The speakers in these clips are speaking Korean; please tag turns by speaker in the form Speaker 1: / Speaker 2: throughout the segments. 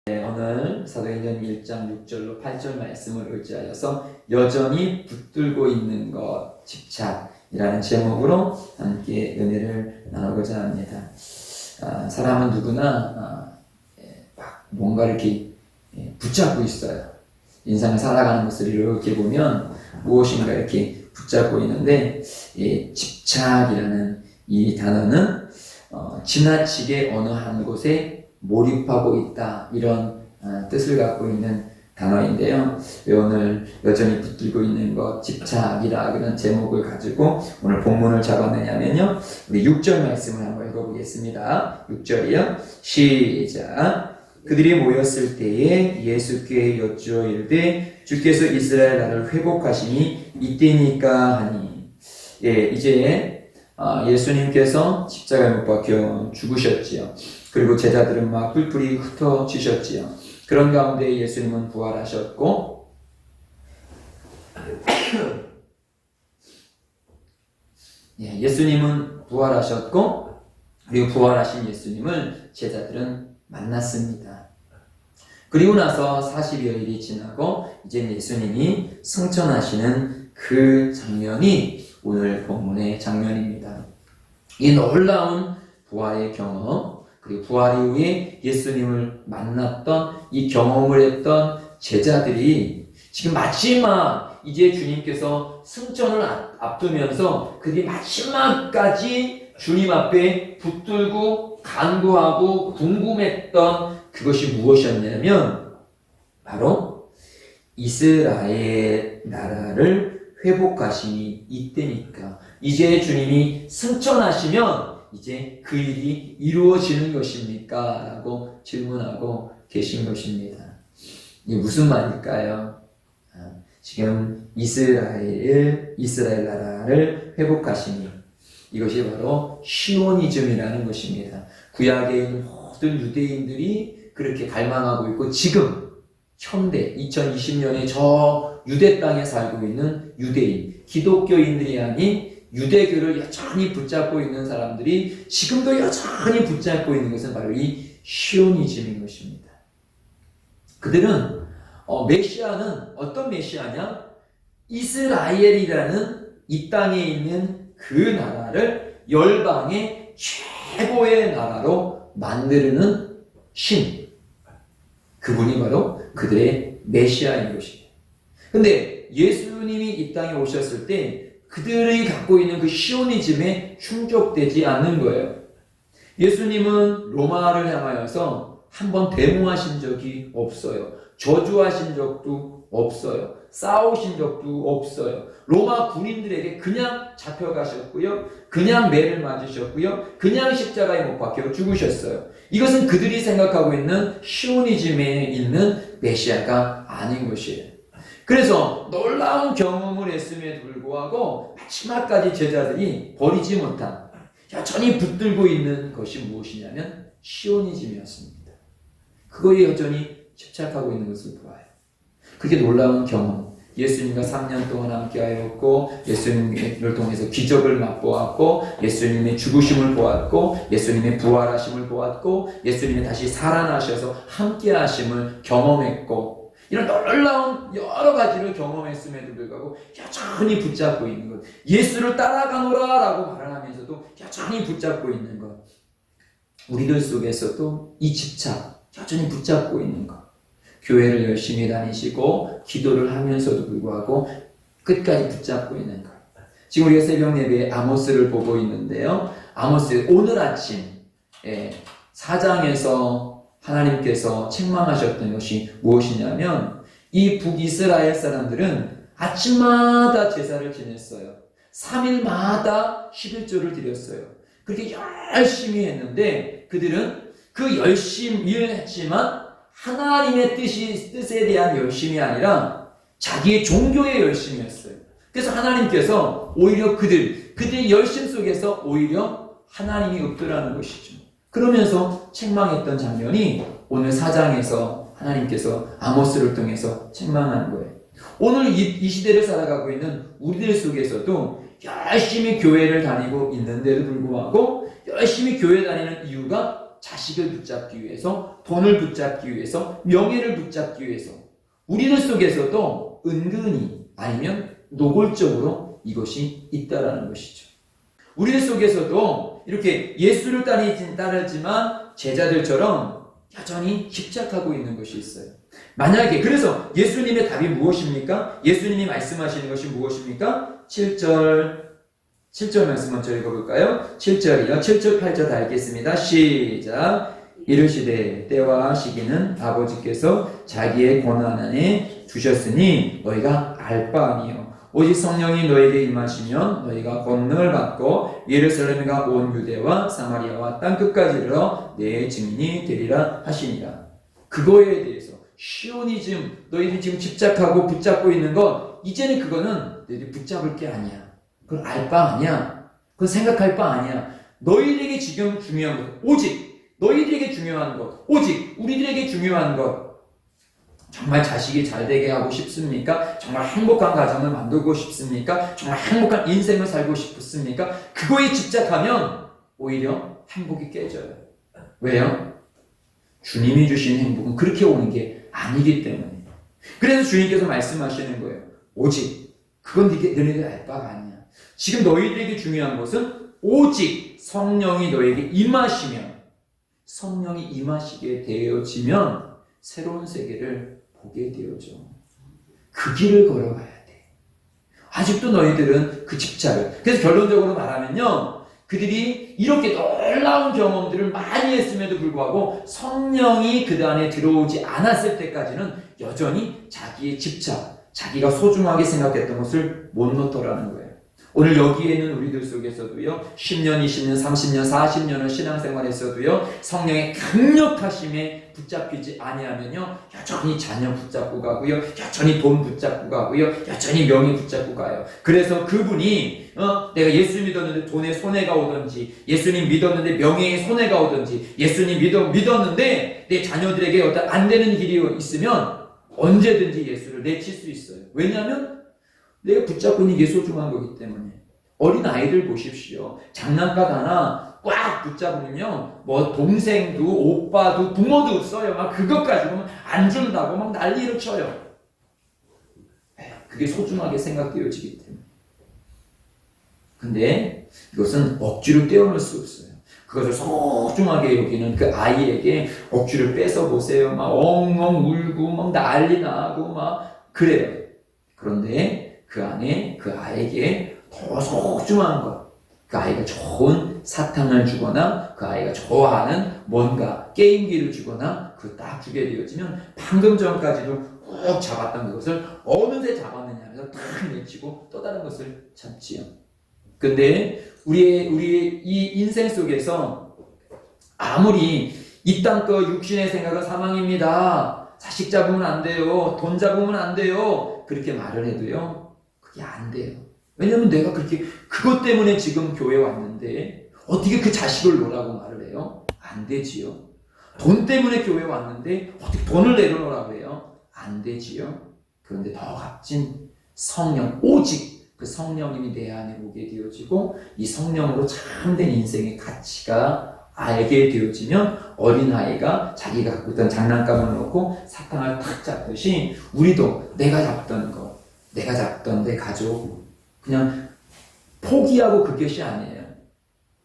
Speaker 1: 오늘 사도행전 1장 6절로 8절 말씀을 의지하여서 여전히 붙들고 있는 것 집착이라는 제목으로 함께 은혜를 나누고자 합니다. 사람은 누구나 막 뭔가 이렇게 붙잡고 있어요. 인생을 살아가는 것을 이렇게 보면 무엇인가 이렇게 붙잡고 있는데, 집착이라는 이 단어는 지나치게 어느 한 곳에 몰입하고 있다, 이런 뜻을 갖고 있는 단어인데요. 오늘 여전히 붙들고 있는 것 집착이라 그런 제목을 가지고 오늘 본문을 잡았느냐면요, 우리 6절 말씀을 한번 읽어보겠습니다. 6절이요. 시작. 그들이 모였을 때에 예수께 여쭈어 이르되 주께서 이스라엘 나라를 회복하시니 이때니까 하니. 이제 예수님께서 십자가에 못 박혀 죽으셨지요. 그리고 제자들은 막 뿔뿔이 흩어지셨지요. 그런 가운데 예수님은 부활하셨고, 예수님은 부활하셨고, 그리고 부활하신 예수님을 제자들은 만났습니다. 그리고 나서 40여일이 지나고 이제 예수님이 승천하시는 그 장면이 오늘 본문의 장면입니다. 이 놀라운 부활의 경험, 그리고 부활 이후에 예수님을 만났던 이 경험을 했던 제자들이 지금 마지막 이제 주님께서 승천을 앞두면서 그들이 마지막까지 주님 앞에 붙들고 간구하고 궁금했던 그것이 무엇이었냐면 바로 이스라엘 나라를 회복하시니 이때니까. 이제 주님이 승천하시면 이제 그 일이 이루어지는 것입니까? 라고 질문하고 계신 것입니다. 이게 무슨 말일까요? 지금 이스라엘 나라를 회복하시니, 이것이 바로 시오니즘이라는 것입니다. 구약에 있는 모든 유대인들이 그렇게 갈망하고 있고, 지금 현대 2020년에 저 유대 땅에 살고 있는 유대인, 기독교인들이 아닌 유대교를 여전히 붙잡고 있는 사람들이 지금도 여전히 붙잡고 있는 것은 바로 이 시오니즘인 것입니다. 그들은 메시아는 어떤 메시아냐? 이스라엘이라는 이 땅에 있는 그 나라를 열방의 최고의 나라로 만드는 신, 그분이 바로 그들의 메시아인 것입니다. 근데 예수님이 이 땅에 오셨을 때 그들이 갖고 있는 그 시오니즘에 충족되지 않는 거예요. 예수님은 로마를 향하여서 한번 데모하신 적이 없어요. 저주하신 적도 없어요. 싸우신 적도 없어요. 로마 군인들에게 그냥 잡혀가셨고요. 그냥 매를 맞으셨고요. 그냥 십자가에 못 박혀 죽으셨어요. 이것은 그들이 생각하고 있는 시오니즘에 있는 메시아가 아닌 것이에요. 그래서 놀라운 경험을 했음에도 불구하고 마지막까지 제자들이 버리지 못한, 여전히 붙들고 있는 것이 무엇이냐면 시오니즘이었습니다. 그거에 여전히 집착하고 있는 것을 보아요. 그게 놀라운 경험. 예수님과 3년 동안 함께하였고, 예수님을 통해서 기적을 맛보았고, 예수님의 죽으심을 보았고, 예수님의 부활하심을 보았고, 예수님이 다시 살아나셔서 함께하심을 경험했고, 이런 놀라운 여러 가지를 경험했음에도 불구하고 여전히 붙잡고 있는 것, 예수를 따라가노라 라고 말하면서도 여전히 붙잡고 있는 것, 우리들 속에서도 이 집착 여전히 붙잡고 있는 것, 교회를 열심히 다니시고 기도를 하면서도 불구하고 끝까지 붙잡고 있는 것. 지금 우리가 새벽 예배에 아모스를 보고 있는데요, 아모스 오늘 아침 4장에서 하나님께서 책망하셨던 것이 무엇이냐면, 이 북이스라엘 사람들은 아침마다 제사를 지냈어요. 3일마다 11조를 드렸어요. 그렇게 열심히 했는데 그들은 그 열심히 했지만 하나님의 뜻에 대한 열심이 아니라 자기의 종교의 열심이었어요. 그래서 하나님께서 오히려 그들의 열심 속에서 오히려 하나님이 없더라는 것이죠. 그러면서 책망했던 장면이 오늘 4장에서 하나님께서 아모스를 통해서 책망하는 거예요. 오늘 이 시대를 살아가고 있는 우리들 속에서도 열심히 교회를 다니고 있는데도 불구하고 열심히 교회 다니는 이유가 자식을 붙잡기 위해서, 돈을 붙잡기 위해서, 명예를 붙잡기 위해서 우리들 속에서도 은근히 아니면 노골적으로 이것이 있다라는 것이죠. 우리들 속에서도 이렇게 예수를 따르지만 제자들처럼 여전히 집착하고 있는 것이 있어요. 만약에 그래서 예수님의 답이 무엇입니까? 예수님이 말씀하시는 것이 무엇입니까? 7절 말씀 먼저 읽어볼까요? 7절이요. 7절 8절 다 읽겠습니다. 시작. 이르시되 때와 시기는 아버지께서 자기의 권한 안에 두셨으니 너희가 알 바 아니요 오직 성령이 너에게 임하시면 너희가 권능을 받고 예루살렘과 온 유대와 사마리아와 땅 끝까지 이르러 내 증인이 되리라 하시니라. 그거에 대해서 시오니즘, 너희들이 지금 집착하고 붙잡고 있는 것, 이제는 그거는 너희들이 붙잡을 게 아니야. 그건 알 바 아니야. 그건 생각할 바 아니야. 너희들에게 지금 중요한 것, 오직 너희들에게 중요한 것, 오직 우리들에게 중요한 것, 정말 자식이 잘 되게 하고 싶습니까? 정말 행복한 가정을 만들고 싶습니까? 정말 행복한 인생을 살고 싶습니까? 그거에 집착하면 오히려 행복이 깨져요. 왜요? 주님이 주신 행복은 그렇게 오는 게 아니기 때문에. 그래서 주님께서 말씀하시는 거예요. 오직 그건 너희들 알 바가 아니야. 지금 너희들에게 중요한 것은 오직 성령이 너에게 임하시면, 성령이 임하시게 되어지면 새로운 세계를 보게 되어져. 그 길을 걸어가야 돼. 아직도 너희들은 그 집착을. 그래서 결론적으로 말하면요, 그들이 이렇게 놀라운 경험들을 많이 했음에도 불구하고 성령이 그 안에 들어오지 않았을 때까지는 여전히 자기의 집착, 자기가 소중하게 생각했던 것을 못 놓더라는 거예요. 오늘 여기에 있는 우리들 속에서도요, 10년, 20년, 30년, 40년을 신앙생활에서도요, 성령의 강력하심에 붙잡히지 아니하면요, 여전히 자녀 붙잡고 가고요, 여전히 돈 붙잡고 가고요, 여전히 명예 붙잡고 가요. 그래서 그분이 내가 예수 믿었는데 돈에 손해가 오든지, 예수님 믿었는데 명예에 손해가 오든지, 예수님 믿었는데 내 자녀들에게 어떤 안 되는 길이 있으면 언제든지 예수를 내칠 수 있어요. 왜냐하면 내가 붙잡고 있는 게 소중한 거기 때문에. 어린 아이들 보십시오. 장난감 하나 꽉 붙잡으면요, 뭐 동생도 오빠도 부모도 없어요. 막 그것 가지고 안 준다고 막 난리를 쳐요. 그게 소중하게 생각되어지기 때문에. 근데 이것은 억지로 떼어놓을 수 없어요. 그것을 소중하게 여기는 그 아이에게 억지로 뺏어 보세요. 막 엉엉 울고 막 난리 나고 막 그래요. 그런데 그 안에 그 아이에게 더 소중한 것, 그 아이가 좋은 사탕을 주거나 그 아이가 좋아하는 뭔가 게임기를 주거나 그거 딱 주게 되어지면 방금 전까지도 꼭 잡았던 그것을 어느새 잡았느냐 하면서 탁 내치고 또 다른 것을 잡지요. 근데 우리의 이 인생 속에서 아무리 이 땅 거 육신의 생각은 사망입니다, 자식 잡으면 안 돼요, 돈 잡으면 안 돼요, 그렇게 말을 해도요, 그게 안 돼요. 왜냐면 내가 그렇게 그것 때문에 지금 교회 왔는데 어떻게 그 자식을 놓으라고 말을 해요? 안 되지요. 돈 때문에 교회 왔는데 어떻게 돈을 내려놓으라고 해요? 안 되지요. 그런데 더 값진 성령, 오직 그 성령님이 내 안에 오게 되어지고 이 성령으로 참된 인생의 가치가 알게 되어지면 어린아이가 자기가 갖고 있던 장난감을 놓고 사탕을 탁 잡듯이 우리도 내가 잡던 거, 내가 잡던 내 가족 그냥 포기하고 그것이 아니에요.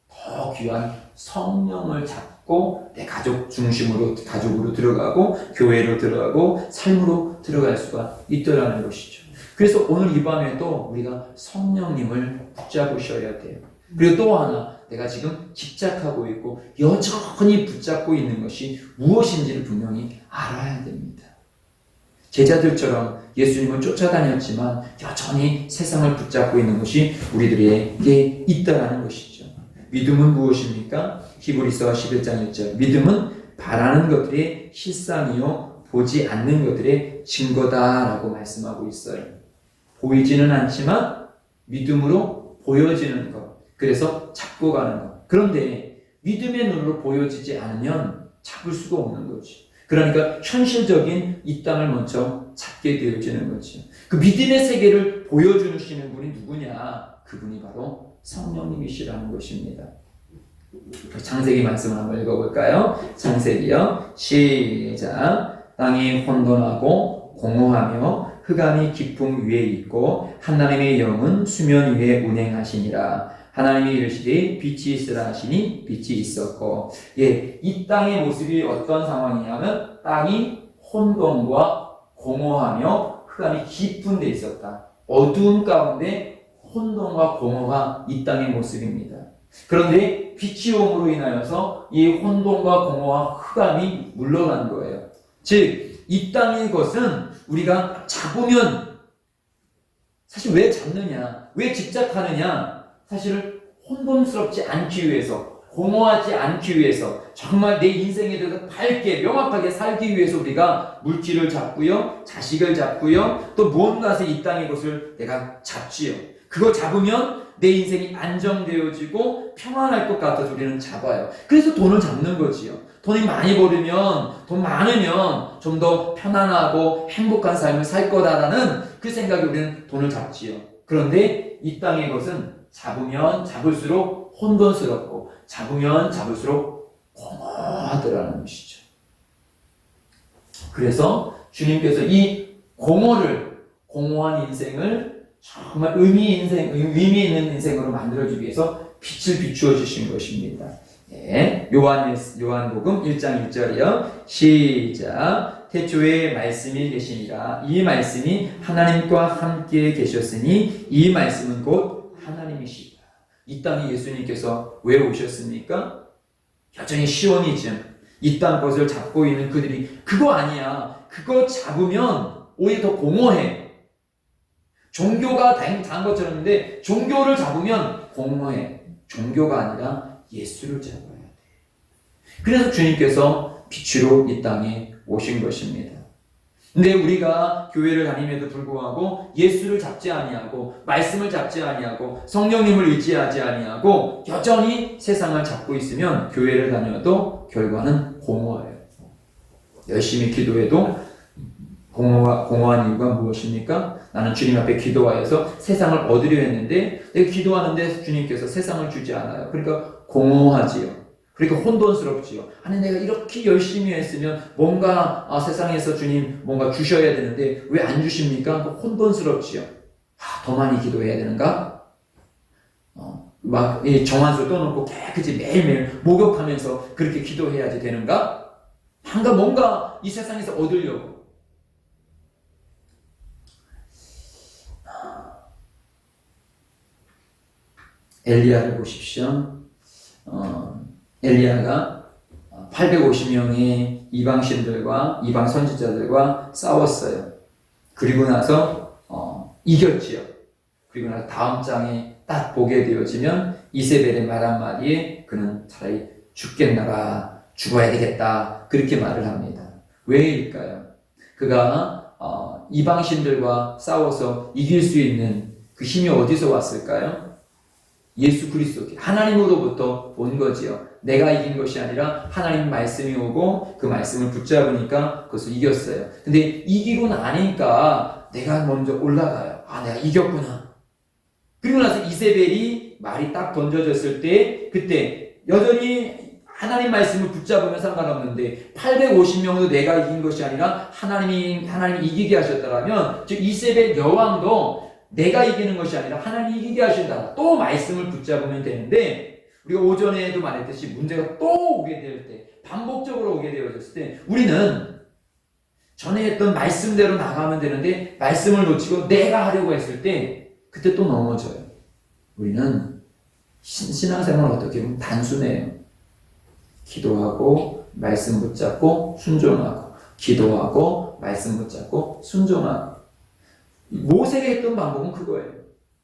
Speaker 1: 더 귀한 성령을 잡고 내 가족으로 들어가고 교회로 들어가고 삶으로 들어갈 수가 있더라는 것이죠. 그래서 오늘 이 밤에도 우리가 성령님을 붙잡으셔야 돼요. 그리고 또 하나, 내가 지금 집착하고 있고 여전히 붙잡고 있는 것이 무엇인지를 분명히 알아야 됩니다. 제자들처럼 예수님을 쫓아다녔지만 여전히 세상을 붙잡고 있는 것이 우리들에게 있다라는 것이죠. 믿음은 무엇입니까? 히브리서 11장 1절. 믿음은 바라는 것들의 실상이요 보지 않는 것들의 증거다라고 말씀하고 있어요. 보이지는 않지만 믿음으로 보여지는 것. 그래서 잡고 가는 것. 그런데 믿음의 눈으로 보여지지 않으면 잡을 수가 없는 거지. 그러니까 현실적인 이 땅을 먼저 찾게 되어지는 거죠. 그 믿음의 세계를 보여주시는 분이 누구냐? 그분이 바로 성령님이시라는 것입니다. 창세기 말씀을 한번 읽어볼까요? 창세기요. 시작. 땅이 혼돈하고 공허하며 흑암이 깊음 위에 있고 하나님의 영은 수면 위에 운행하시니라. 하나님이 이르시되 빛이 있으라 하시니 빛이 있었고. 이 땅의 모습이 어떤 상황이냐면 땅이 혼돈과 공허하며 흑암이 깊은 데 있었다. 어두운 가운데 혼돈과 공허가 이 땅의 모습입니다. 그런데 빛이 옴으로 인하여서 이 혼돈과 공허와 흑암이 물러간 거예요. 즉 이 땅의 것은 우리가 잡으면, 사실 왜 잡느냐, 왜 집착하느냐, 사실 혼돈스럽지 않기 위해서, 공허하지 않기 위해서, 정말 내 인생에 대해서 밝게 명확하게 살기 위해서 우리가 물질을 잡고요, 자식을 잡고요, 또 무언가에서 이 땅의 것을 내가 잡지요. 그거 잡으면 내 인생이 안정되어지고 평안할 것 같아서 우리는 잡아요. 그래서 돈을 잡는 거지요. 돈이 많이 벌으면, 돈 많으면 좀 더 편안하고 행복한 삶을 살 거다라는 그 생각에 우리는 돈을 잡지요. 그런데 이 땅의 것은 잡으면 잡을수록 혼돈스럽고 잡으면 잡을수록 공허하더라는 것이죠. 그래서 주님께서 이 공허한 인생을 정말 의미 있는 인생으로 만들어주기 위해서 빛을 비추어 주신 것입니다. 요한복음 1장 1절이요. 시작. 태초에 말씀이 계시니라. 이 말씀이 하나님과 함께 계셨으니 이 말씀은 곧 하나님이시다. 이 땅에 예수님께서 왜 오셨습니까? 여전히 시오니즘, 이 땅 것을 잡고 있는 그들이 그거 아니야. 그거 잡으면 오히려 더 공허해. 종교가 단 것처럼인데 종교를 잡으면 공허해. 종교가 아니라 예수를 잡아야 돼. 그래서 주님께서 빛으로 이 땅에 오신 것입니다. 근데 우리가 교회를 다님에도 불구하고 예수를 잡지 아니하고 말씀을 잡지 아니하고 성령님을 의지하지 아니하고 여전히 세상을 잡고 있으면 교회를 다녀도 결과는 공허해요. 열심히 기도해도 공허한 이유가 무엇입니까? 나는 주님 앞에 기도하여서 세상을 얻으려 했는데 내가 기도하는데 주님께서 세상을 주지 않아요. 그러니까 공허하지요. 그러니까 혼돈스럽지요. 아니 내가 이렇게 열심히 했으면 뭔가 세상에서 주님 뭔가 주셔야 되는데 왜 안 주십니까? 혼돈스럽지요. 더 많이 기도해야 되는가? 막 정한수 떠놓고 깨끗이 매일매일 목욕하면서 그렇게 기도해야지 되는가? 뭔가 이 세상에서 얻으려고. 엘리야를 보십시오. 엘리야가 850명의 이방신들과 이방 선지자들과 싸웠어요. 그리고 나서 이겼지요. 그리고 나서 다음 장에 딱 보게 되어지면 이세벨의 말 한마디에 그는 차라리 죽겠나라, 죽어야 되겠다, 그렇게 말을 합니다. 왜일까요? 그가 이방신들과 싸워서 이길 수 있는 그 힘이 어디서 왔을까요? 예수 그리스도, 하나님으로부터 온 거지요. 내가 이긴 것이 아니라 하나님 말씀이 오고 그 말씀을 붙잡으니까 그것을 이겼어요. 근데 이기고 나니까 내가 먼저 올라가요. 내가 이겼구나. 그리고 나서 이세벨이 말이 딱 던져졌을 때 그때 여전히 하나님 말씀을 붙잡으면 상관없는데 850명도 내가 이긴 것이 아니라 하나님이 이기게 하셨다라면 즉 이세벨 여왕도 내가 이기는 것이 아니라 하나님이 이기게 하신다. 또 말씀을 붙잡으면 되는데 우리가 오전에도 말했듯이 문제가 또 오게 될 때, 반복적으로 오게 되어졌을 때 우리는 전에 했던 말씀대로 나가면 되는데 말씀을 놓치고 내가 하려고 했을 때 그때 또 넘어져요. 우리는 신앙생활은 어떻게 보면 단순해요. 기도하고 말씀 붙잡고 순종하고 기도하고 말씀 붙잡고 순종하고. 모세가 했던 방법은 그거예요.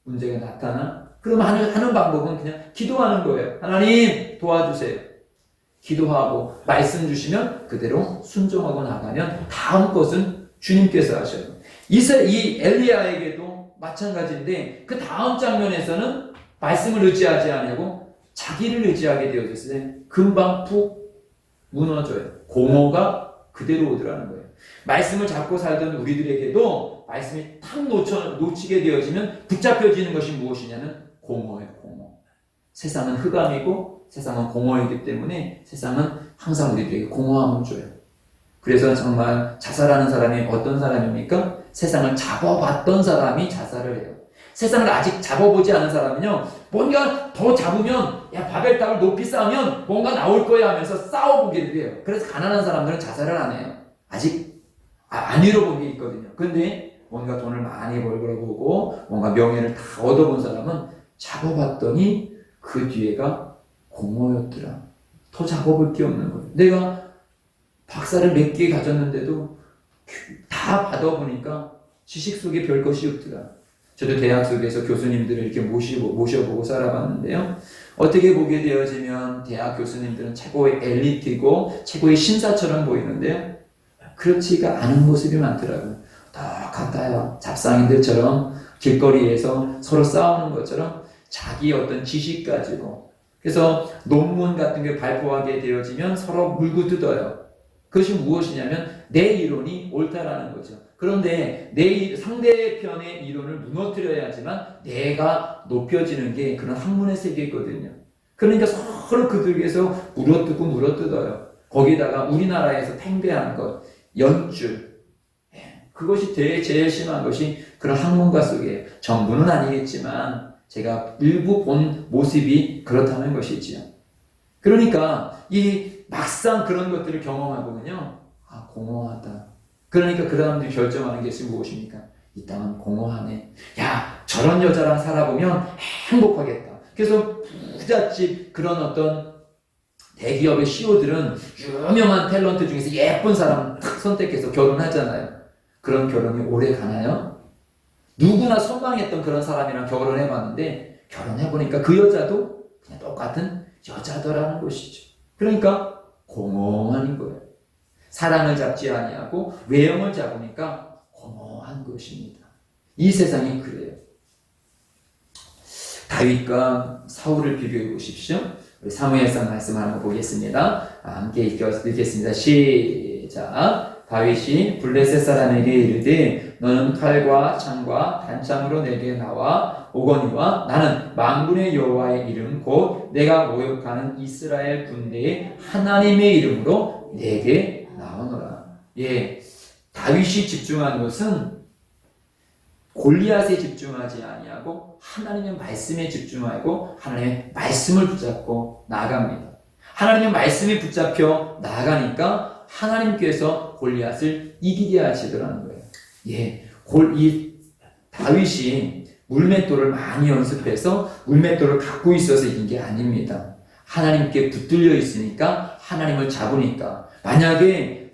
Speaker 1: 문제가 나타나? 그럼 하는 방법은 그냥 기도하는 거예요. 하나님 도와주세요. 기도하고 말씀 주시면 그대로 순종하고 나가면 다음 것은 주님께서 하셔요. 이 엘리야에게도 마찬가지인데 그 다음 장면에서는 말씀을 의지하지 않고 자기를 의지하게 되어졌을 때 금방 푹 무너져요. 공허가 그대로 오더라는 거예요. 말씀을 잡고 살던 우리들에게도 말씀이 탁 놓치게 되어지면 붙잡혀지는 것이 무엇이냐면 공허예요. 공허. 세상은 흑암이고 세상은 공허이기 때문에 세상은 항상 우리들에게 공허함을 줘요. 그래서 정말 자살하는 사람이 어떤 사람입니까? 세상을 잡아봤던 사람이 자살을 해요. 세상을 아직 잡아보지 않은 사람은요, 뭔가 더 잡으면, 야, 바벨탑을 높이 쌓으면 뭔가 나올 거야 하면서 싸워보기를 해요. 그래서 가난한 사람들은 자살을 안 해요. 아직 안 잃어본 게 있거든요. 근데 뭔가 돈을 많이 벌어보고 뭔가 명예를 다 얻어본 사람은 잡아봤더니 그 뒤에가 공허였더라. 더 잡아볼 게 없는 거예요. 내가 박사를 몇 개 가졌는데도 다 받아보니까 지식 속에 별 것이 없더라. 저도 대학 속에서 교수님들을 이렇게 모셔보고 살아봤는데요. 어떻게 보게 되어지면 대학 교수님들은 최고의 엘리트이고 최고의 신사처럼 보이는데요. 그렇지가 않은 모습이 많더라고요. 똑같아요. 잡상인들처럼 길거리에서 서로 싸우는 것처럼 자기 어떤 지식 가지고, 그래서 논문 같은 게 발표하게 되어지면 서로 물고 뜯어요. 그것이 무엇이냐면 내 이론이 옳다라는 거죠. 그런데 내 상대편의 이론을 무너뜨려야지만 내가 높여지는 게 그런 학문의 세계거든요. 그러니까 서로 그들에게서 물어뜯어요. 거기다가 우리나라에서 팽배한 것, 연줄, 그것이 제일 심한 것이 그런 학문가 속이에요. 전부는 아니겠지만 제가 일부 본 모습이 그렇다는 것이지요. 그러니까 이 막상 그런 것들을 경험해보면요, 아, 공허하다. 그러니까 그 사람들이 결정하는 것이 무엇입니까? 이 땅은 공허하네. 야, 저런 여자랑 살아보면 행복하겠다. 그래서 부잣집 그런 어떤 대기업의 CEO들은 유명한 탤런트 중에서 예쁜 사람 탁 선택해서 결혼하잖아요. 그런 결혼이 오래 가나요? 누구나 선망했던 그런 사람이랑 결혼해봤는데 결혼해보니까 그 여자도 그냥 똑같은 여자더라는 것이죠. 그러니까 공허한 거예요. 사랑을 잡지 아니하고 외형을 잡으니까 공허한 것입니다. 이 세상이 그래요. 다윗과 사울을 비교해 보십시오. 우리 사무엘상 말씀 한번 보겠습니다. 함께 읽겠습니다. 시작. 다윗이 블레셋 사람에게 이르되 너는 칼과 창과 단창으로 내게 나와 오거니와 나는 만군의 여호와의 이름 곧 내가 모욕하는 이스라엘 군대의 하나님의 이름으로 내게 나오노라. 예, 다윗이 집중한 것은 골리앗에 집중하지 아니하고 하나님의 말씀에 집중하고 하나님의 말씀을 붙잡고 나아갑니다. 하나님의 말씀이 붙잡혀 나아가니까 하나님께서 골리앗을 이기게 하시더라는 거예요. 예, 이 다윗이 물맷돌을 많이 연습해서 물맷돌을 갖고 있어서 이긴 게 아닙니다. 하나님께 붙들려 있으니까 하나님을 잡으니까. 만약에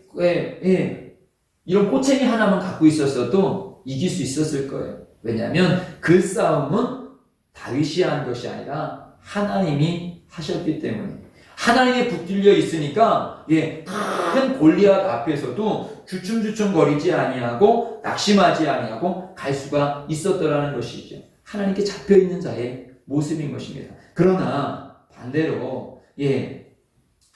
Speaker 1: 이런 꼬챙이 하나만 갖고 있었어도 이길 수 있었을 거예요. 왜냐하면 그 싸움은 다윗이 한 것이 아니라 하나님이 하셨기 때문에. 하나님에 붙들려 있으니까 큰 골리앗 앞에서도 주춤주춤거리지 아니하고 낙심하지 아니하고 갈 수가 있었더라는 것이죠. 하나님께 잡혀있는 자의 모습인 것입니다. 그러나 반대로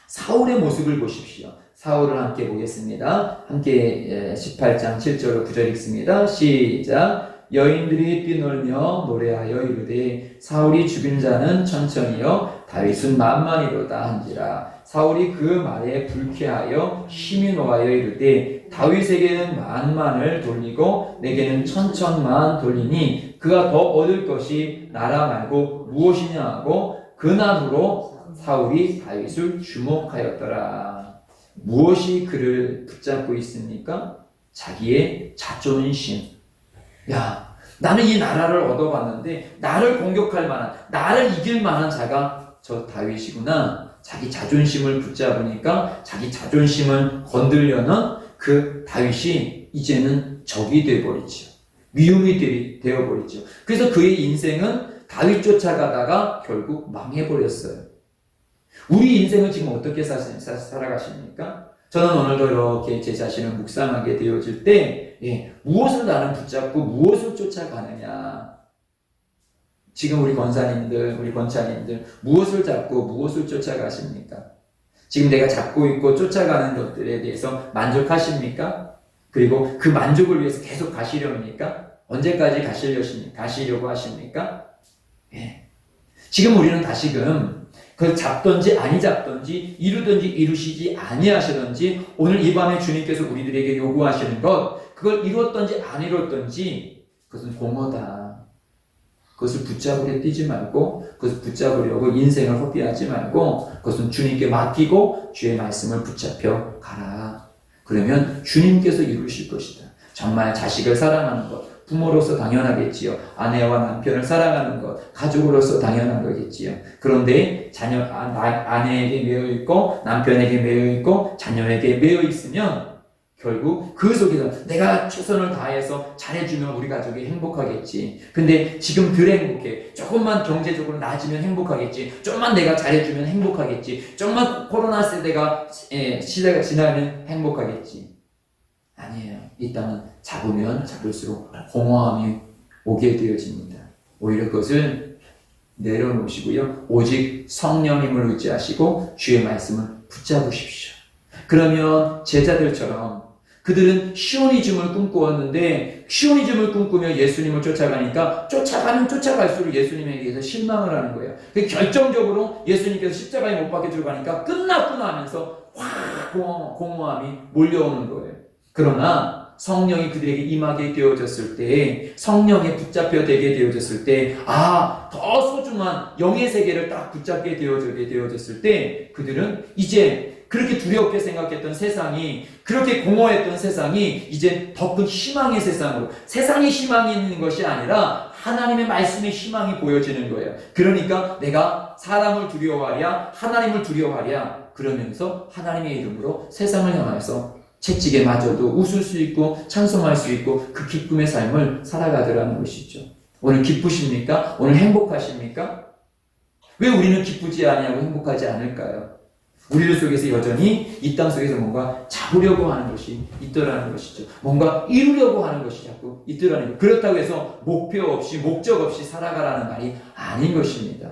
Speaker 1: 사울의 모습을 보십시오. 사울을 함께 보겠습니다. 함께 18장 7절로 9절 읽습니다. 시작. 여인들이 뛰놀며 노래하여 이르되 사울이 죽인 자는 천천히요 다윗은 만만이로다 한지라. 사울이 그 말에 불쾌하여 심히 노하여 이르되 다윗에게는 만만을 돌리고 내게는 천천만 돌리니 그가 더 얻을 것이 나라 말고 무엇이냐 하고 그날후로 사울이 다윗을 주목하였더라. 무엇이 그를 붙잡고 있습니까? 자기의 자존심. 야, 나는 이 나라를 얻어봤는데 나를 공격할 만한, 나를 이길 만한 자가 저 다윗이구나. 자기 자존심을 붙잡으니까 자기 자존심을 건들려는 그 다윗이 이제는 적이 되어버리죠. 미움이 되어버리죠. 그래서 그의 인생은 다윗 쫓아가다가 결국 망해버렸어요. 우리 인생을 지금 어떻게 살아가십니까? 저는 오늘도 이렇게 제 자신을 묵상하게 되어질 때 무엇을 나는 붙잡고 무엇을 쫓아가느냐. 지금 우리 권사님들, 우리 권차님들 무엇을 잡고 무엇을 쫓아가십니까? 지금 내가 잡고 있고 쫓아가는 것들에 대해서 만족하십니까? 그리고 그 만족을 위해서 계속 가시렵니까? 언제까지 가시려고 하십니까? 지금 우리는 다시금 그걸 잡든지 아니 잡든지 이루든지 이루시지 아니하시든지 오늘 이 밤에 주님께서 우리들에게 요구하시는 것, 그걸 이뤘든지 안 이뤘든지 그것은 공허다. 그것을 붙잡으려 뛰지 말고, 그것을 붙잡으려고 인생을 허비하지 말고, 그것은 주님께 맡기고 주의 말씀을 붙잡혀 가라. 그러면 주님께서 이루실 것이다. 정말 자식을 사랑하는 것, 부모로서 당연하겠지요. 아내와 남편을 사랑하는 것, 가족으로서 당연한 거겠지요. 그런데 아내에게 매여 있고, 남편에게 매여 있고, 자녀에게 매여 있으면 결국 그 속에서 내가 최선을 다해서 잘해주면 우리 가족이 행복하겠지. 근데 지금 덜 행복해. 조금만 경제적으로 나아지면 행복하겠지. 좀만 내가 잘해주면 행복하겠지. 좀만 코로나 시대가 지나면 행복하겠지. 아니에요. 이 땅은 잡으면 잡을수록 공허함이 오게 되어집니다. 오히려 그것을 내려놓으시고요. 오직 성령님을 의지하시고 주의 말씀을 붙잡으십시오. 그러면 제자들처럼 그들은 시오니즘을 꿈꾸었는데 시오니즘을 꿈꾸며 예수님을 쫓아가니까 쫓아가면 쫓아갈수록 예수님에 대해서 실망을 하는 거예요. 결정적으로 예수님께서 십자가에 못 박혀 들어가니까 끝났구나 하면서 확 공허함이 몰려오는 거예요. 그러나 성령이 그들에게 임하게 되어졌을 때, 성령에 붙잡혀 되게 되어졌을 때, 더 소중한 영의 세계를 딱 붙잡게 되어졌을 때 그들은 이제 그렇게 두렵게 생각했던 세상이, 그렇게 공허했던 세상이 이제 더 큰 희망의 세상으로, 세상이 희망이 있는 것이 아니라 하나님의 말씀의 희망이 보여지는 거예요. 그러니까 내가 사람을 두려워하랴 하나님을 두려워하랴 그러면서 하나님의 이름으로 세상을 향해서 채찍에 맞아도 웃을 수 있고 찬송할 수 있고 그 기쁨의 삶을 살아가더라는 것이죠. 오늘 기쁘십니까? 오늘 행복하십니까? 왜 우리는 기쁘지 아니하고 행복하지 않을까요? 우리들 속에서 여전히 이 땅 속에서 뭔가 잡으려고 하는 것이 있더라는 것이죠. 뭔가 이루려고 하는 것이 자꾸 있더라는 것. 그렇다고 해서 목표 없이 목적 없이 살아가라는 말이 아닌 것입니다.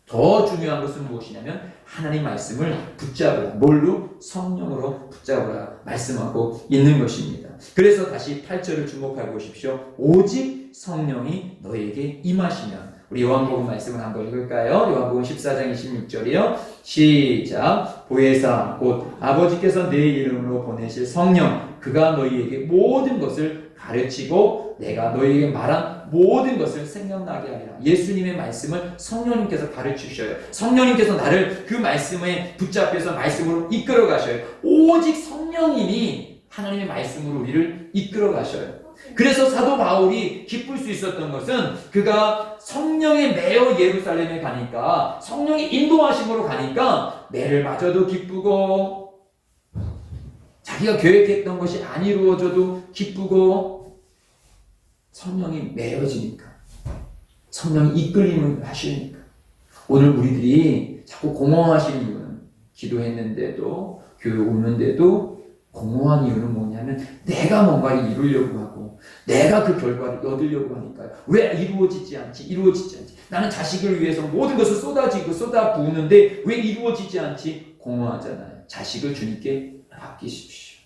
Speaker 1: 더 중요한 것은 무엇이냐면 하나님 말씀을 붙잡으라. 뭘로? 성령으로 붙잡으라 말씀하고 있는 것입니다. 그래서 다시 8절을 주목하고 보십시오. 오직 성령이 너에게 임하시면. 우리 요한복음 말씀을 한번 읽을까요? 요한복음 14장 26절이요. 시작. 보혜사 곧 아버지께서 내 이름으로 보내실 성령 그가 너희에게 모든 것을 가르치고 내가 너희에게 말한 모든 것을 생각나게 하리라. 예수님의 말씀을 성령님께서 가르치셔요. 성령님께서 나를 그 말씀에 붙잡혀서 말씀으로 이끌어 가셔요. 오직 성령님이 하나님의 말씀으로 우리를 이끌어 가셔요. 그래서 사도 바울이 기쁠 수 있었던 것은 그가 성령에 매여 예루살렘에 가니까, 성령이 인도하심으로 가니까 매를 맞아도 기쁘고 자기가 계획했던 것이 안 이루어져도 기쁘고 성령이 매여지니까, 성령이 이끌림을 하시니까. 오늘 우리들이 자꾸 공허하신 이유는 기도했는데도 교회 오는데도 공허한 이유는 뭐냐면 내가 뭔가를 이루려고 하고 내가 그 결과를 얻으려고 하니까요. 왜 이루어지지 않지? 나는 자식을 위해서 모든 것을 쏟아부으는데 왜 이루어지지 않지? 공허하잖아요. 자식을 주님께 맡기십시오.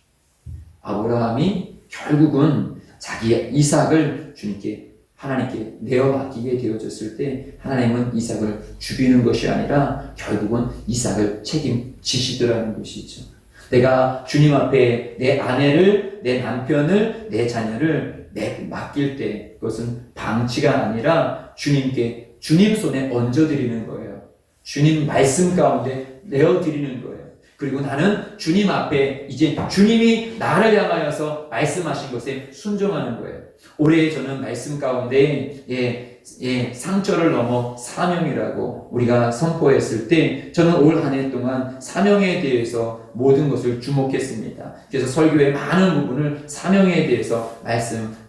Speaker 1: 아브라함이 결국은 자기 이삭을 주님께, 하나님께 내어 맡기게 되어졌을 때 하나님은 이삭을 죽이는 것이 아니라 결국은 이삭을 책임지시더라는 것이죠. 내가 주님 앞에 내 아내를, 내 남편을, 내 자녀를 맡길 때 그것은 방치가 아니라 주님께, 주님 손에 얹어드리는 거예요. 주님 말씀 가운데 내어드리는 거예요. 그리고 나는 주님 앞에 이제 주님이 나를 향하여서 말씀하신 것에 순종하는 거예요. 올해 저는 말씀 가운데 상처를 넘어 사명이라고 우리가 선포했을 때 저는 올 한 해 동안 사명에 대해서 모든 것을 주목했습니다. 그래서 설교의 많은 부분을 사명에 대해서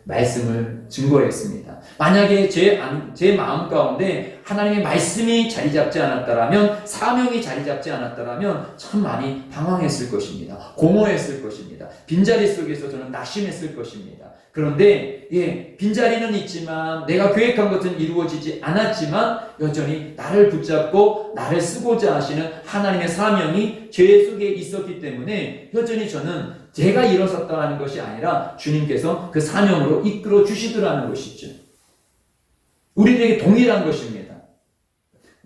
Speaker 1: 말씀을 증거했습니다. 만약에 제 마음 가운데 하나님의 말씀이 자리 잡지 않았다라면, 사명이 자리 잡지 않았다라면 참 많이 방황했을 것입니다. 공허했을 것입니다. 빈자리 속에서 저는 낙심했을 것입니다. 그런데 빈자리는 있지만 내가 계획한 것은 이루어지지 않았지만 여전히 나를 붙잡고 나를 쓰고자 하시는 하나님의 사명이 제 속에 있었기 때문에 여전히 저는 제가 일어섰다는 것이 아니라 주님께서 그 사명으로 이끌어 주시더라는 것이죠. 우리들에게 동일한 것입니다.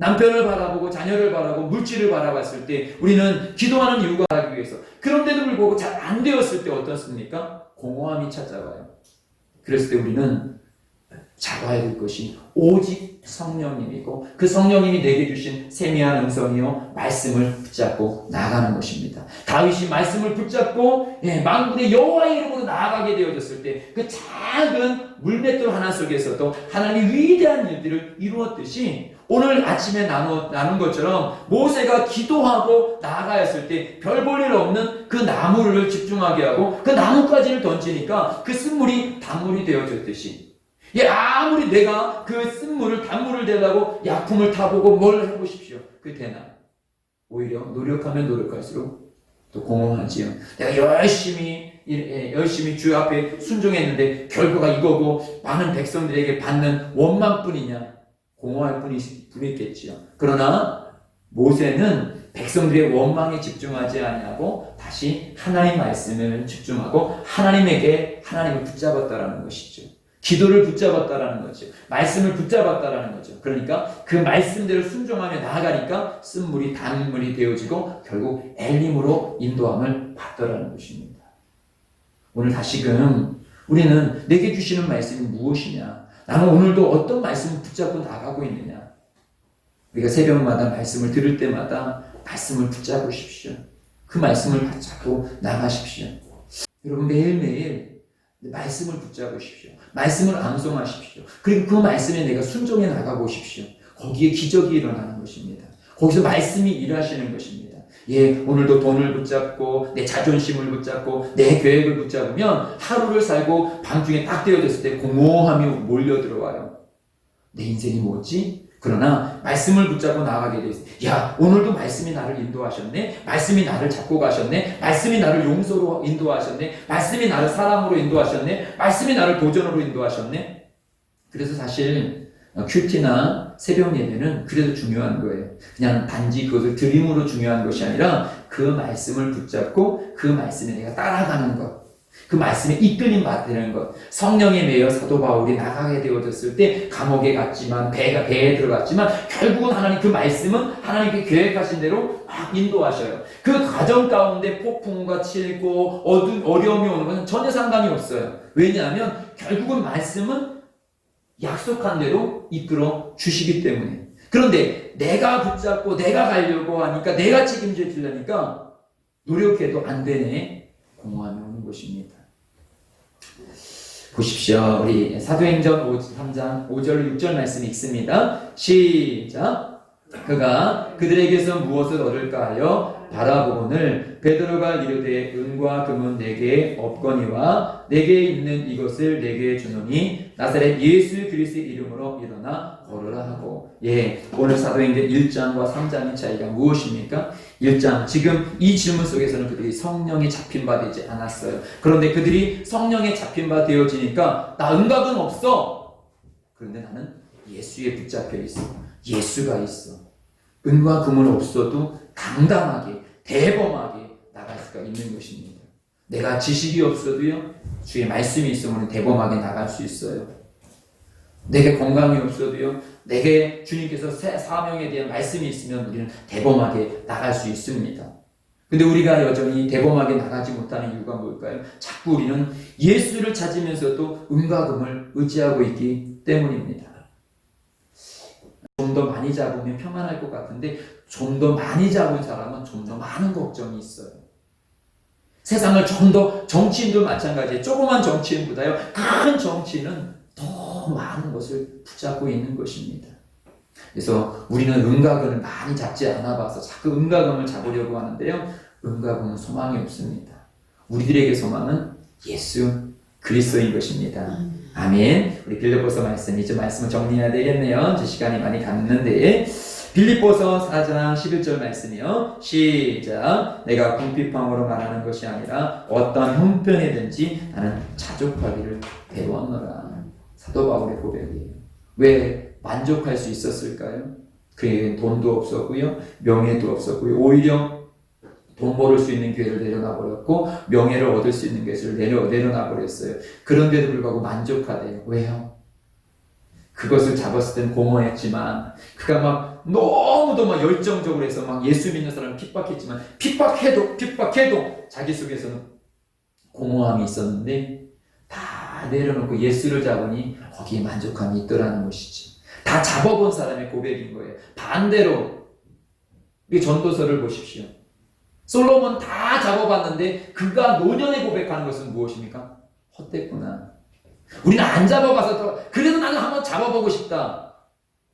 Speaker 1: 남편을 바라보고 자녀를 바라보고 물질을 바라봤을 때 우리는 기도하는 이유가 하기 위해서. 그런데도 불구하고 잘 안 되었을 때 어떻습니까? 공허함이 찾아와요. 그랬을 때 우리는 잡아야 될 것이 오직 성령님이고 그 성령님이 내게 주신 세미한 음성이요 말씀을 붙잡고 나아가는 것입니다. 다윗이 말씀을 붙잡고 만군의 여호와의 이름으로 나아가게 되어졌을 때 그 작은 물맷돌 하나 속에서도 하나님이 위대한 일들을 이루었듯이 오늘 아침에 나눈 것처럼 모세가 기도하고 나아가였을 때 별 볼 일 없는 그 나무를 집중하게 하고 그 나뭇가지를 던지니까 그 쓴물이 단물이 되어졌듯이 아무리 내가 그 쓴물을 단물을 대라고 약품을 타보고 뭘 해보십시오. 그 되나? 오히려 노력하면 노력할수록 또 공허하지요. 내가 열심히 주 앞에 순종했는데 결과가 이거고 많은 백성들에게 받는 원망뿐이냐? 공허할 뿐이겠지요. 그러나 모세는 백성들의 원망에 집중하지 아니하고 다시 하나님 말씀을 집중하고 하나님을 붙잡았다라는 것이죠. 기도를 붙잡았다라는 거죠. 말씀을 붙잡았다라는 거죠. 그러니까 그 말씀대로 순종하며 나아가니까 쓴물이 단물이 되어지고 결국 엘림으로 인도함을 받더라는 것입니다. 오늘 다시금 우리는 내게 주시는 말씀이 무엇이냐? 나는 오늘도 어떤 말씀을 붙잡고 나가고 있느냐? 우리가 새벽마다 말씀을 들을 때마다 말씀을 붙잡으십시오. 그 말씀을 붙잡고 나가십시오. 여러분 매일매일 말씀을 붙잡으십시오. 말씀을 암송하십시오. 그리고 그 말씀에 내가 순종해 나가보십시오. 거기에 기적이 일어나는 것입니다. 거기서 말씀이 일하시는 것입니다. 오늘도 돈을 붙잡고 내 자존심을 붙잡고 내 계획을 붙잡으면 하루를 살고 밤중에 딱 되어졌을 때 공허함이 몰려들어와요. 내 인생이 뭐지? 그러나 말씀을 붙잡고 나아가게 돼 있어요. 오늘도 말씀이 나를 인도하셨네. 말씀이 나를 잡고 가셨네. 말씀이 나를 용서로 인도하셨네. 말씀이 나를 사랑으로 인도하셨네. 말씀이 나를 도전으로 인도하셨네. 그래서 사실 큐티나 새벽 예배는 그래도 중요한 거예요. 그냥 단지 그것을 드림으로 중요한 것이 아니라 그 말씀을 붙잡고 그 말씀에 내가 따라가는 것. 그 말씀에 이끌림 받는 것. 성령에 매여 사도 바울이 나가게 되어졌을 때 감옥에 갔지만 배에 들어갔지만 결국은 하나님 그 말씀은 하나님께 계획하신 대로 막 인도하셔요. 그 과정 가운데 폭풍과 치고 어려움이 오는 것은 전혀 상관이 없어요. 왜냐하면 결국은 말씀은 약속한 대로 이끌어 주시기 때문에. 그런데 내가 붙잡고 내가 가려고 하니까 내가 책임져 주려니까 노력해도 안 되네. 공허함이 오는 것입니다. 보십시오. 우리 사도행전 3장 5절 6절 말씀이 있습니다. 시작. 그가 그들에게서 무엇을 얻을까 하여 바라보거늘 베드로가 이르되 은과 금은 내게 없거니와 내게 있는 이것을 내게 주노니 나사렛 예수 그리스도의 이름으로 일어나 걸으라 하고. 오늘 사도행전 1장과 3장의 차이가 무엇입니까? 1장, 지금 이 질문 속에서는 그들이 성령에 잡힌 바 되지 않았어요. 그런데 그들이 성령에 잡힌 바 되어지니까 나 은각은 없어. 그런데 나는 예수에 붙잡혀 있어. 예수가 있어. 은과 금은 없어도 당당하게 대범하게 나갈 수가 있는 것입니다. 내가 지식이 없어도요 주의 말씀이 있으면 대범하게 나갈 수 있어요. 내게 건강이 없어도요 내게 주님께서 사명에 대한 말씀이 있으면 우리는 대범하게 나갈 수 있습니다. 근데 우리가 여전히 대범하게 나가지 못하는 이유가 뭘까요? 자꾸 우리는 예수를 찾으면서도 은과 금을 의지하고 있기 때문입니다. 좀 더 많이 잡으면 평안할 것 같은데 좀 더 많이 잡은 사람은 좀 더 많은 걱정이 있어요. 세상을 좀 더, 정치인도 마찬가지예요. 조그만 정치인보다요 큰 정치인은 더 많은 것을 붙잡고 있는 것입니다. 그래서 우리는 은과금을 많이 잡지 않아 봐서 자꾸 은과금을 잡으려고 하는데요 은과금은 소망이 없습니다. 우리들에게 소망은 예수 그리스도인 것입니다. 아멘. 우리 빌립보서 말씀, 이제 말씀을 정리해야 되겠네요. 이제 시간이 많이 갔는데 빌립보서 4장 11절 말씀이요. 시작. 내가 궁핍함으로 말하는 것이 아니라 어떤 형편이든지 나는 자족하기를 배웠노라. 사도 바울의 고백이에요. 왜 만족할 수 있었을까요? 그에겐 돈도 없었고요, 명예도 없었고요. 오히려 돈 벌을 수 있는 기회를 내려놔 버렸고 명예를 얻을 수 있는 것을 내려놔 버렸어요. 그런데도 불구하고 만족하대요. 왜요? 그것을 잡았을 땐 공허했지만 그가 막 너무도 막 열정적으로 해서 막 예수 믿는 사람을 핍박했지만 핍박해도 자기 속에서는 공허함이 있었는데 다 내려놓고 예수를 잡으니 거기에 만족함이 있더라는 것이지. 다 잡아본 사람의 고백인 거예요. 반대로 이 전도서를 보십시오. 솔로몬 다 잡아봤는데 그가 노년에 고백하는 것은 무엇입니까? 헛됐구나. 우리는 안 잡아봐서 그래도 나는 한번 잡아보고 싶다.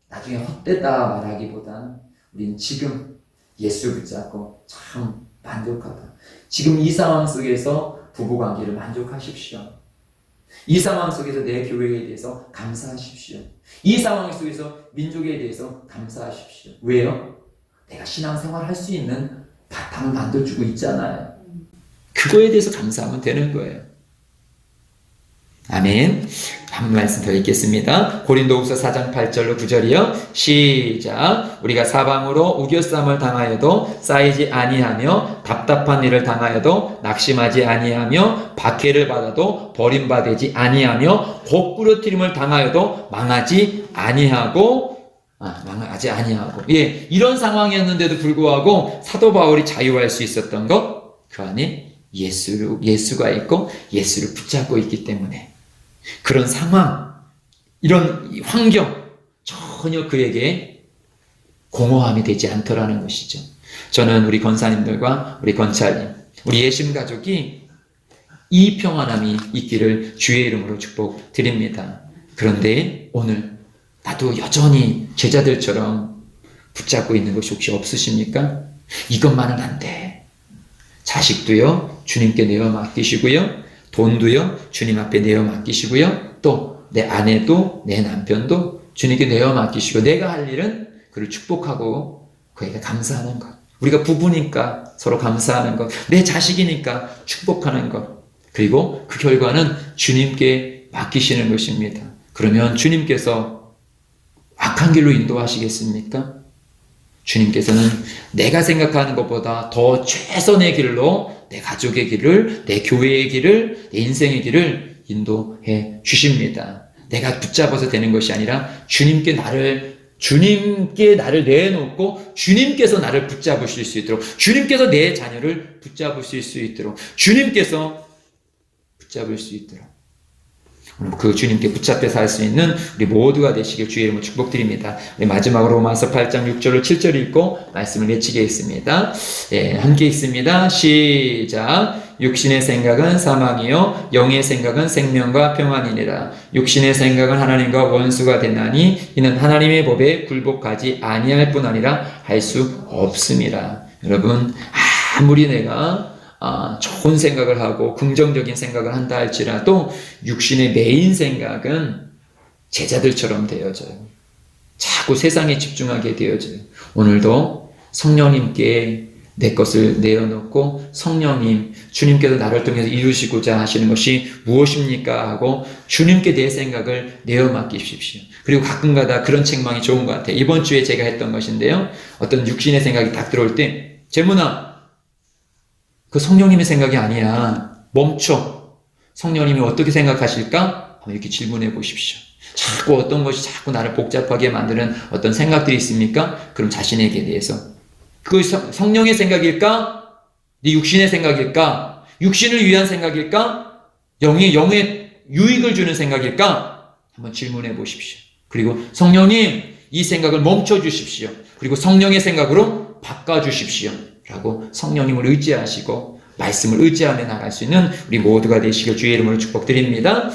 Speaker 1: 나중에 헛됐다 말하기보다는 우리는 지금 예수 붙잡고 참 만족하다. 지금 이 상황 속에서 부부관계를 만족하십시오. 이 상황 속에서 내 교회에 대해서 감사하십시오. 이 상황 속에서 민족에 대해서 감사하십시오. 왜요? 내가 신앙생활 할 수 있는 바탕을 만들어주고 있잖아요. 그거에 대해서 감사하면 되는 거예요. 아멘. 한 말씀 더 읽겠습니다. 고린도후서 4장 8절로 9절이요. 시작. 우리가 사방으로 우겨쌈을 당하여도 쌓이지 아니하며 답답한 일을 당하여도 낙심하지 아니하며 박해를 받아도 버림받지 아니하며 곡부러뜨림을 당하여도 망하지 아니하고 예, 이런 상황이었는데도 불구하고 사도 바울이 자유할 수 있었던 것, 그 안에 예수가 있고 예수를 붙잡고 있기 때문에 그런 상황, 이런 환경 전혀 그에게 공허함이 되지 않더라는 것이죠. 저는 우리 권사님들과 우리 권찰님, 우리 예심 가족이 이 평안함이 있기를 주의 이름으로 축복드립니다. 그런데 오늘 나도 여전히 제자들처럼 붙잡고 있는 것이 혹시 없으십니까? 이것만은 안 돼. 자식도요, 주님께 내어 맡기시고요. 돈도요, 주님 앞에 내어 맡기시고요. 또 내 아내도 내 남편도 주님께 내어 맡기시고 내가 할 일은 그를 축복하고 그에게 감사하는 것. 우리가 부부니까 서로 감사하는 것. 내 자식이니까 축복하는 것. 그리고 그 결과는 주님께 맡기시는 것입니다. 그러면 주님께서 악한 길로 인도하시겠습니까? 주님께서는 내가 생각하는 것보다 더 최선의 길로 내 가족의 길을, 내 교회의 길을, 내 인생의 길을 인도해 주십니다. 내가 붙잡아서 되는 것이 아니라 주님께 나를 내놓고 주님께서 나를 붙잡으실 수 있도록, 주님께서 내 자녀를 붙잡으실 수 있도록, 주님께서 붙잡을 수 있도록, 그 주님께 붙잡혀 살 수 있는 우리 모두가 되시길 주의 이름으로 축복드립니다. 우리 마지막으로 로마서 8장 6절로 7절 읽고 말씀을 외치겠습니다. 예, 함께 읽습니다. 시작. 육신의 생각은 사망이요 영의 생각은 생명과 평안이니라. 육신의 생각은 하나님과 원수가 되나니 이는 하나님의 법에 굴복하지 아니할 뿐 아니라 할 수 없음이라. 여러분, 아무리 내가 좋은 생각을 하고 긍정적인 생각을 한다 할지라도 육신의 메인 생각은 제자들처럼 되어져요. 자꾸 세상에 집중하게 되어져요. 오늘도 성령님께 내 것을 내어놓고 성령님, 주님께서 나를 통해서 이루시고자 하시는 것이 무엇입니까? 하고 주님께 내 생각을 내어 맡기십시오. 그리고 가끔가다 그런 책망이 좋은 것 같아요. 이번 주에 제가 했던 것인데요. 어떤 육신의 생각이 딱 들어올 때, 재문아, 그 성령님의 생각이 아니야. 멈춰. 성령님이 어떻게 생각하실까? 이렇게 질문해 보십시오. 자꾸 어떤 것이 자꾸 나를 복잡하게 만드는 어떤 생각들이 있습니까? 그럼 자신에게 대해서 그 성령의 생각일까? 네 육신의 생각일까? 육신을 위한 생각일까? 영의 유익을 주는 생각일까? 한번 질문해 보십시오. 그리고 성령님, 이 생각을 멈춰 주십시오. 그리고 성령의 생각으로 바꿔 주십시오. 라고 성령님을 의지하시고 말씀을 의지하며 나갈 수 있는 우리 모두가 되시길 주의 이름으로 축복드립니다.